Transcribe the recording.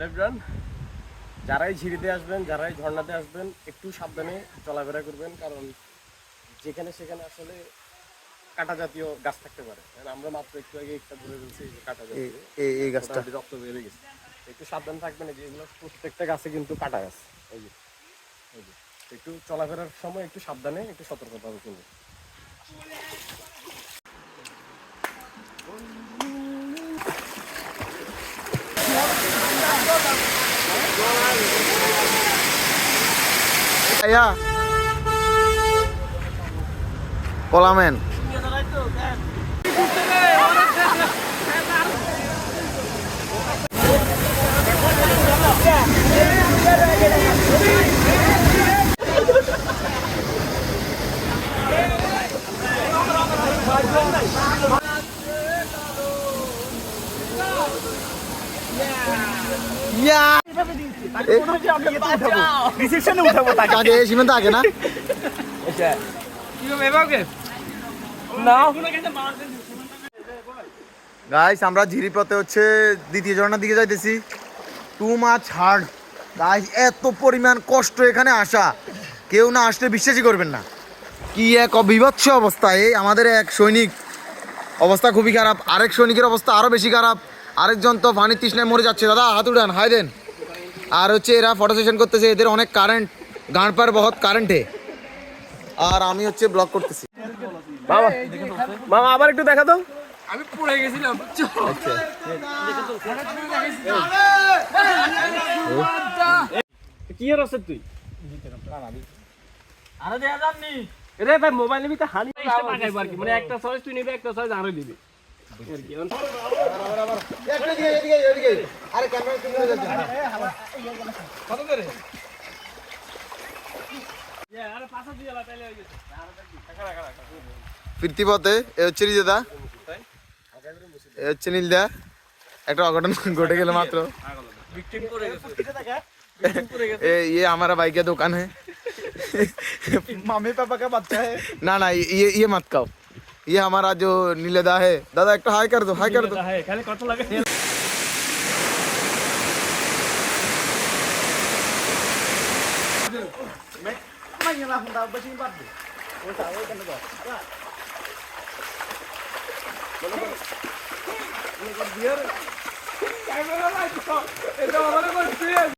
Everyone, যারাই ঝিরিতে আসবেন, যারাই ঝর্ণাতে আসবেন, একটু সাবধানে চলাফেরা করবেন, কারণ যেখানে সেখানে আসলে কাঁটা জাতীয় গাছ থাকতে পারে। আমরা মাত্র একটু আগে একটা ধরে ফেলছি কাঁটা জাতীয় এই গাছটা রক্ত বেরিয়ে গেছে। একটু সাবধান থাকবেন, যে এগুলো প্রত্যেকটা গাছে কিন্তু কাঁটা গাছ। এই যে একটু চলাফেরার সময় একটু সাবধানে, একটু সতর্কভাবে করবেন। পোলামেন সীমান্ত আগে না গাইস, আমরা ঝিরিপথে হচ্ছে দ্বিতীয় ঝর্ণার দিকে যাইতেছি। টু মাচ হার্ড গাইস, এত পরিমাণ কষ্ট এখানে আসা, কেউ না আসলে বিশ্বাসই করবেন না। কি এক বিভৎস অবস্থা! এই আমাদের এক সৈনিক অবস্থা খুবই খারাপ, আরেক সৈনিকের অবস্থা আরও বেশি খারাপ, আরেকজন তো পানির তৃষ্ণায় মরে যাচ্ছে। দাদা হাত উঠান, হাই দেন। আর হচ্ছে এরা ফটো সেশন করতেছে, এদের অনেক কারেন্ট, গাঁড় পার বহুত কারেন্টে। আর আমি হচ্ছে ব্লগ করতেছি। মামা মামা আবার একটু দেখা দাও। আমি পড়ে গেছিলাম। কি আর আছে তুই? আরে দেখা যাননি রে ভাই, মোবাইল নিবি তো হানি লাগাইব আর কি, মানে একটা চয়েস তুই নিবি, একটা চয়েস আরো দিবি আর কি। আরে ক্যামেরা তুমি হয়ে যাচ্ছে কত করে? আরে পাশা দিয়ে লা তাইলে হয়ে গেছে। ফিরতিপথে এ হচ্ছে রিজেদা, এ হচ্ছে নীলদা। একটা অঘটন ঘটে গেল মাত্র। ভিকটিম করে গেছে। ये हमारा भाई का दुकान है। मम्मी पापा का बच्चा है। ना ना, ये मत खाओ। ये हमारा जो नीलेदा है। दादा एक हाई कर दो, हाई कर दो। খালি কত লাগে? कैमरा लाइट को, ये तो हमारे पास